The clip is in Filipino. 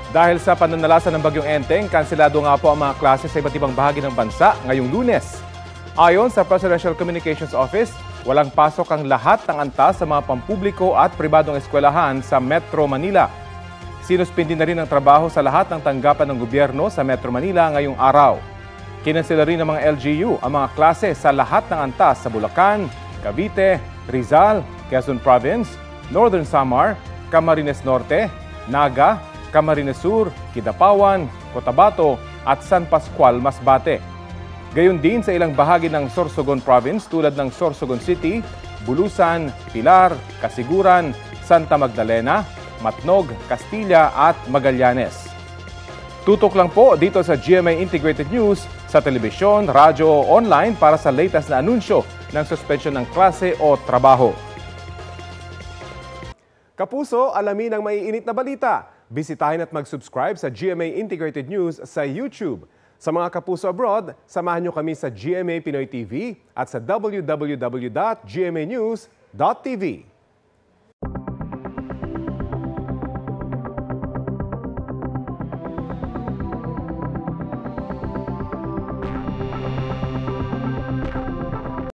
Dahil sa pananalasa ng Bagyong Enteng, kanselado nga po ang mga klase sa iba't ibang bahagi ng bansa ngayong Lunes. Ayon sa Presidential Communications Office, walang pasok ang lahat ng antas sa mga pampubliko at pribadong eskwelahan sa Metro Manila. Sinuspindi na rin ang trabaho sa lahat ng tanggapan ng gobyerno sa Metro Manila ngayong araw. Kinansela rin ng mga LGU ang mga klase sa lahat ng antas sa Bulacan, Cavite, Rizal, Quezon Province, Northern Samar, Camarines Norte, Naga, Camarines Sur, Kidapawan, Cotabato at San Pascual, Masbate. Gayon din sa ilang bahagi ng Sorsogon Province tulad ng Sorsogon City, Bulusan, Pilar, Casiguran, Santa Magdalena, Matnog, Castilla at Magallanes. Tutok lang po dito sa GMA Integrated News sa telebisyon, radyo o online para sa latest na anunsyo ng suspensyon ng klase o trabaho. Kapuso, alamin ang maiinit na balita. Bisitahin at mag-subscribe sa GMA Integrated News sa YouTube. Sa mga kapuso abroad, samahan nyo kami sa GMA Pinoy TV at sa www.gmanews.tv.